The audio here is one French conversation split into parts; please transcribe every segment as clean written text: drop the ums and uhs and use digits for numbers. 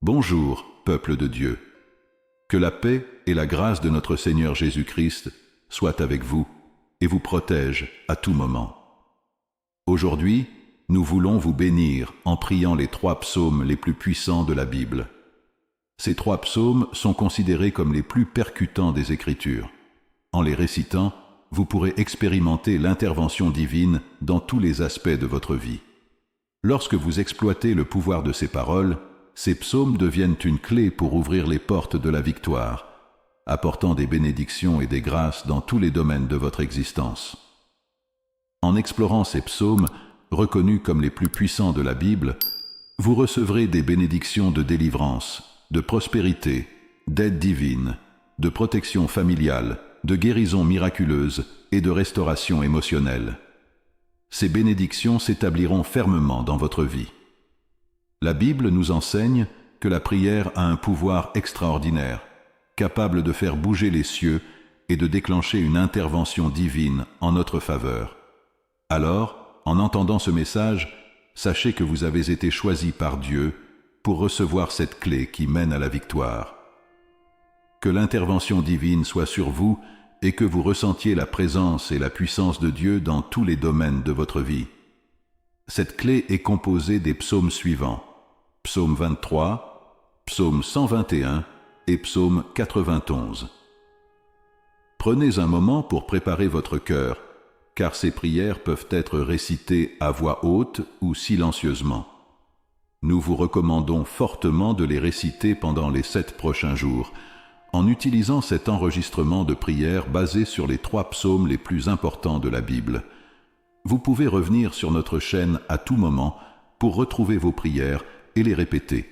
Bonjour, peuple de Dieu. Que la paix et la grâce de notre Seigneur Jésus-Christ soient avec vous et vous protègent à tout moment. Aujourd'hui, nous voulons vous bénir en priant les 3 psaumes les plus puissants de la Bible. Ces 3 psaumes sont considérés comme les plus percutants des Écritures. En les récitant, vous pourrez expérimenter l'intervention divine dans tous les aspects de votre vie. Lorsque vous exploitez le pouvoir de ces paroles, ces psaumes deviennent une clé pour ouvrir les portes de la victoire, apportant des bénédictions et des grâces dans tous les domaines de votre existence. En explorant ces psaumes, reconnus comme les plus puissants de la Bible, vous recevrez des bénédictions de délivrance, de prospérité, d'aide divine, de protection familiale, de guérison miraculeuse et de restauration émotionnelle. Ces bénédictions s'établiront fermement dans votre vie. La Bible nous enseigne que la prière a un pouvoir extraordinaire, capable de faire bouger les cieux et de déclencher une intervention divine en notre faveur. Alors, en entendant ce message, sachez que vous avez été choisis par Dieu pour recevoir cette clé qui mène à la victoire. Que l'intervention divine soit sur vous et que vous ressentiez la présence et la puissance de Dieu dans tous les domaines de votre vie. Cette clé est composée des psaumes suivants: Psaume 23, Psaume 121 et Psaume 91. Prenez un moment pour préparer votre cœur, car ces prières peuvent être récitées à voix haute ou silencieusement. Nous vous recommandons fortement de les réciter pendant les 7 prochains jours, en utilisant cet enregistrement de prière basé sur les 3 psaumes les plus importants de la Bible. Vous pouvez revenir sur notre chaîne à tout moment pour retrouver vos prières et les répéter.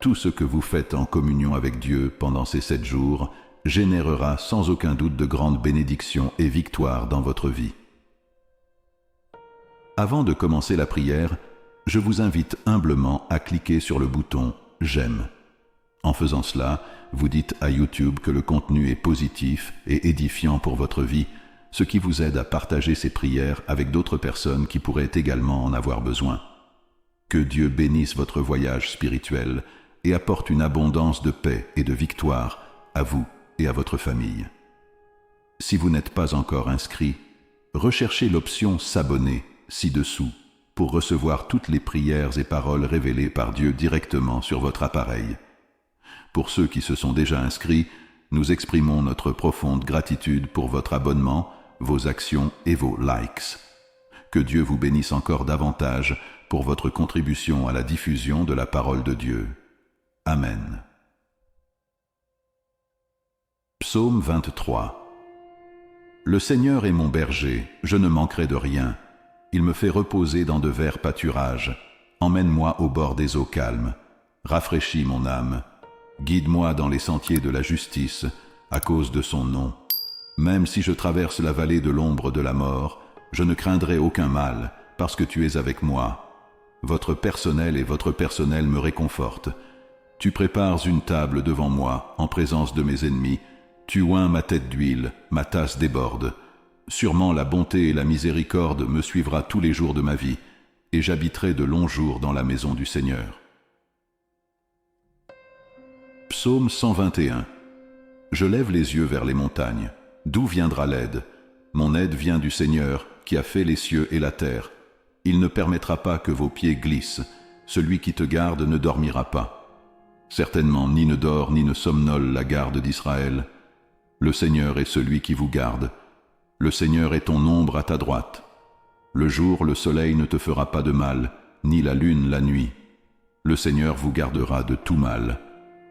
Tout ce que vous faites en communion avec Dieu pendant ces 7 jours générera sans aucun doute de grandes bénédictions et victoires dans votre vie. Avant de commencer la prière, je vous invite humblement à cliquer sur le bouton « J'aime ». En faisant cela, vous dites à YouTube que le contenu est positif et édifiant pour votre vie, ce qui vous aide à partager ces prières avec d'autres personnes qui pourraient également en avoir besoin. Que Dieu bénisse votre voyage spirituel et apporte une abondance de paix et de victoire à vous et à votre famille. Si vous n'êtes pas encore inscrit, recherchez l'option « S'abonner » ci-dessous pour recevoir toutes les prières et paroles révélées par Dieu directement sur votre appareil. Pour ceux qui se sont déjà inscrits, nous exprimons notre profonde gratitude pour votre abonnement, vos actions et vos likes. Que Dieu vous bénisse encore davantage pour votre contribution à la diffusion de la parole de Dieu. Amen. Psaume 23. Le Seigneur est mon berger, je ne manquerai de rien. Il me fait reposer dans de verts pâturages. Emmène-moi au bord des eaux calmes. Rafraîchis mon âme. Guide-moi dans les sentiers de la justice, à cause de son nom. Même si je traverse la vallée de l'ombre de la mort, je ne craindrai aucun mal, parce que tu es avec moi. Votre personnel et votre personnel me réconfortent. Tu prépares une table devant moi, en présence de mes ennemis. Tu oins ma tête d'huile, ma tasse déborde. Sûrement la bonté et la miséricorde me suivra tous les jours de ma vie, et j'habiterai de longs jours dans la maison du Seigneur. Psaume 121. Je lève les yeux vers les montagnes. D'où viendra l'aide? Mon aide vient du Seigneur, qui a fait les cieux et la terre. Il ne permettra pas que vos pieds glissent. Celui qui te garde ne dormira pas. Certainement, ni ne dort ni ne somnole la garde d'Israël. Le Seigneur est celui qui vous garde. Le Seigneur est ton ombre à ta droite. Le jour, le soleil ne te fera pas de mal, ni la lune la nuit. Le Seigneur vous gardera de tout mal.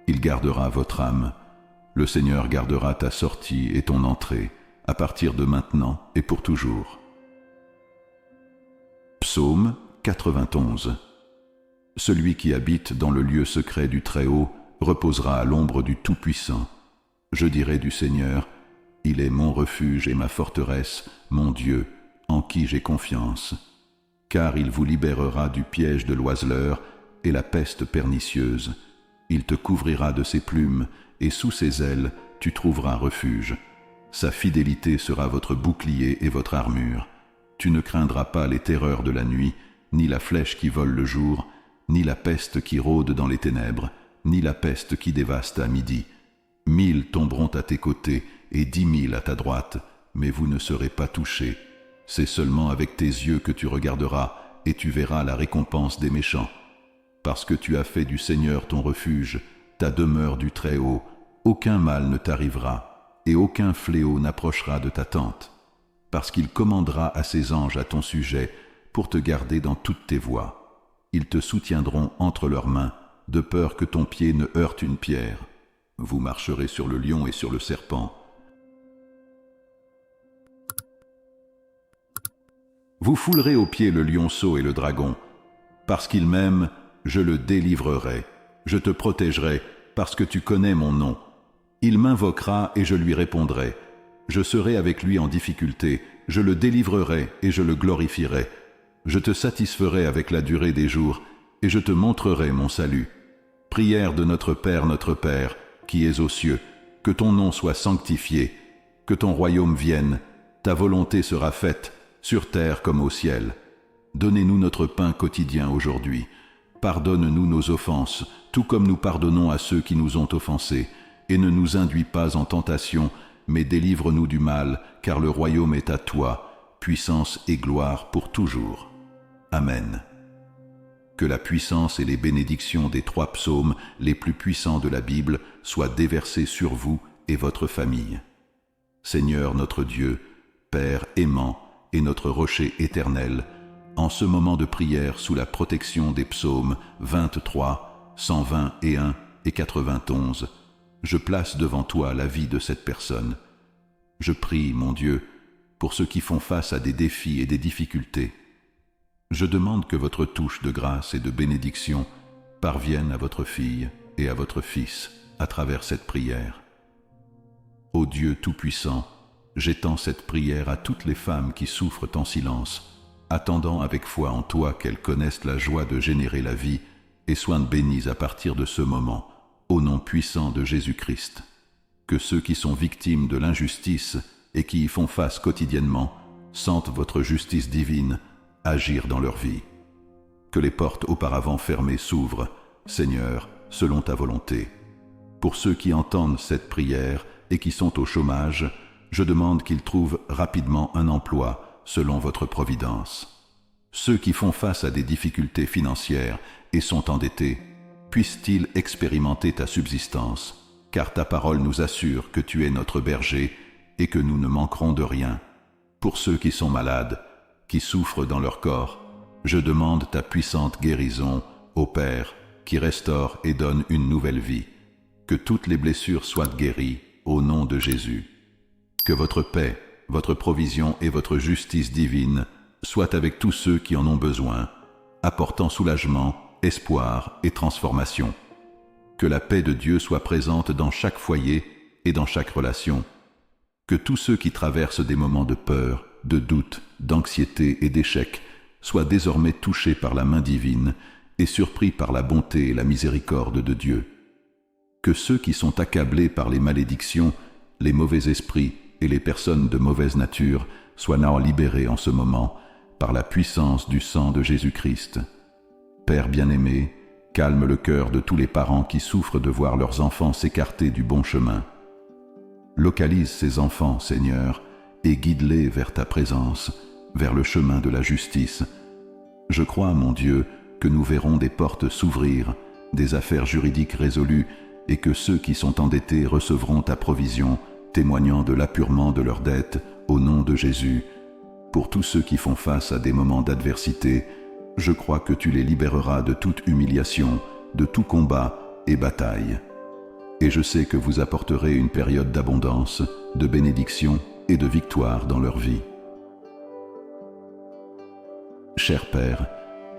Il gardera votre âme. Le Seigneur gardera ta sortie et ton entrée, à partir de maintenant et pour toujours. Psaume 91. Celui qui habite dans le lieu secret du Très-Haut reposera à l'ombre du Tout-Puissant. Je dirai du Seigneur, il est mon refuge et ma forteresse, mon Dieu, en qui j'ai confiance. Car il vous libérera du piège de l'oiseleur et la peste pernicieuse. Il te couvrira de ses plumes, et sous ses ailes, tu trouveras refuge. Sa fidélité sera votre bouclier et votre armure. Tu ne craindras pas les terreurs de la nuit, ni la flèche qui vole le jour, ni la peste qui rôde dans les ténèbres, ni la peste qui dévaste à midi. 1000 tomberont à tes côtés et 10 000 à ta droite, mais vous ne serez pas touchés. C'est seulement avec tes yeux que tu regarderas et tu verras la récompense des méchants. Parce que tu as fait du Seigneur ton refuge, ta demeure du Très-Haut, aucun mal ne t'arrivera et aucun fléau n'approchera de ta tente. Parce qu'il commandera à ses anges à ton sujet pour te garder dans toutes tes voies. Ils te soutiendront entre leurs mains, de peur que ton pied ne heurte une pierre. Vous marcherez sur le lion et sur le serpent. Vous foulerez aux pieds le lionceau et le dragon. Parce qu'il m'aime, je le délivrerai. Je te protégerai, parce que tu connais mon nom. Il m'invoquera et je lui répondrai. Je serai avec lui en difficulté, je le délivrerai et je le glorifierai. Je te satisferai avec la durée des jours, et je te montrerai mon salut. Prière de notre Père, qui es aux cieux, que ton nom soit sanctifié, que ton royaume vienne, ta volonté sera faite, sur terre comme au ciel. Donnez-nous notre pain quotidien aujourd'hui. Pardonne-nous nos offenses, tout comme nous pardonnons à ceux qui nous ont offensés, et ne nous induis pas en tentation, mais délivre-nous du mal, car le royaume est à toi, puissance et gloire pour toujours. Amen. Que la puissance et les bénédictions des 3 psaumes les plus puissants de la Bible soient déversées sur vous et votre famille. Seigneur notre Dieu, Père aimant et notre rocher éternel, en ce moment de prière sous la protection des psaumes 23, 121 et 91, je place devant toi la vie de cette personne. Je prie, mon Dieu, pour ceux qui font face à des défis et des difficultés. Je demande que votre touche de grâce et de bénédiction parvienne à votre fille et à votre fils à travers cette prière. Ô Dieu Tout-Puissant, j'étends cette prière à toutes les femmes qui souffrent en silence, attendant avec foi en toi qu'elles connaissent la joie de générer la vie et soient bénies à partir de ce moment, au nom puissant de Jésus-Christ. Que ceux qui sont victimes de l'injustice et qui y font face quotidiennement sentent votre justice divine agir dans leur vie. Que les portes auparavant fermées s'ouvrent, Seigneur, selon ta volonté. Pour ceux qui entendent cette prière et qui sont au chômage, je demande qu'ils trouvent rapidement un emploi selon votre providence. Ceux qui font face à des difficultés financières et sont endettés, puissent-ils expérimenter ta subsistance, car ta parole nous assure que tu es notre berger et que nous ne manquerons de rien. Pour ceux qui sont malades, qui souffrent dans leur corps, je demande ta puissante guérison, ô Père, qui restaure et donne une nouvelle vie. Que toutes les blessures soient guéries, au nom de Jésus. Que votre paix, votre provision et votre justice divine soient avec tous ceux qui en ont besoin, apportant soulagement, espoir et transformation. Que la paix de Dieu soit présente dans chaque foyer et dans chaque relation. Que tous ceux qui traversent des moments de peur, de doute, d'anxiété et d'échec soient désormais touchés par la main divine et surpris par la bonté et la miséricorde de Dieu. Que ceux qui sont accablés par les malédictions, les mauvais esprits et les personnes de mauvaise nature soient now libérés en ce moment par la puissance du sang de Jésus-Christ. Père bien-aimé, calme le cœur de tous les parents qui souffrent de voir leurs enfants s'écarter du bon chemin. Localise ces enfants, Seigneur, et guide-les vers ta présence, vers le chemin de la justice. Je crois, mon Dieu, que nous verrons des portes s'ouvrir, des affaires juridiques résolues, et que ceux qui sont endettés recevront ta provision, témoignant de l'appurement de leurs dettes, au nom de Jésus. Pour tous ceux qui font face à des moments d'adversité, je crois que tu les libéreras de toute humiliation, de tout combat et bataille. Et je sais que vous apporterez une période d'abondance, de bénédiction et de victoire dans leur vie. Cher Père,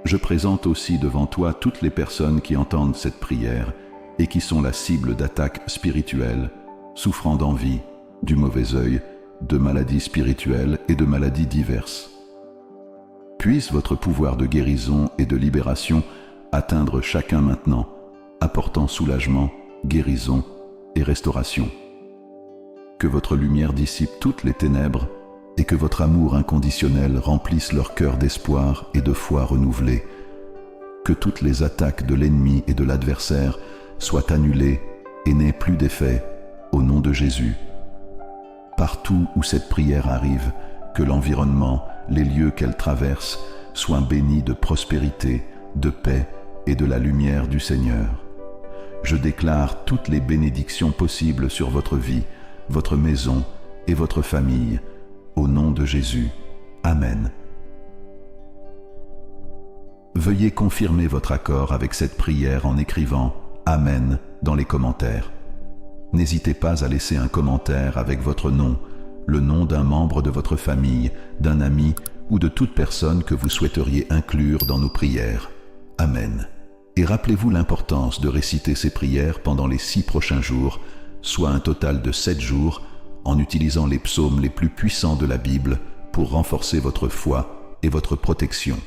je présente aussi devant toi toutes les personnes qui entendent cette prière et qui sont la cible d'attaques spirituelles, souffrant d'envie, du mauvais œil, de maladies spirituelles et de maladies diverses. Puisse votre pouvoir de guérison et de libération atteindre chacun maintenant, apportant soulagement, guérison et restauration. Que votre lumière dissipe toutes les ténèbres et que votre amour inconditionnel remplisse leur cœur d'espoir et de foi renouvelée. Que toutes les attaques de l'ennemi et de l'adversaire soit annulée et n'ait plus d'effet, au nom de Jésus. Partout où cette prière arrive, que l'environnement, les lieux qu'elle traverse, soient bénis de prospérité, de paix et de la lumière du Seigneur. Je déclare toutes les bénédictions possibles sur votre vie, votre maison et votre famille, au nom de Jésus. Amen. Veuillez confirmer votre accord avec cette prière en écrivant « Amen » dans les commentaires. N'hésitez pas à laisser un commentaire avec votre nom, le nom d'un membre de votre famille, d'un ami ou de toute personne que vous souhaiteriez inclure dans nos prières. Amen. Et rappelez-vous l'importance de réciter ces prières pendant les 6 prochains jours, soit un total de 7 jours, en utilisant les psaumes les plus puissants de la Bible pour renforcer votre foi et votre protection.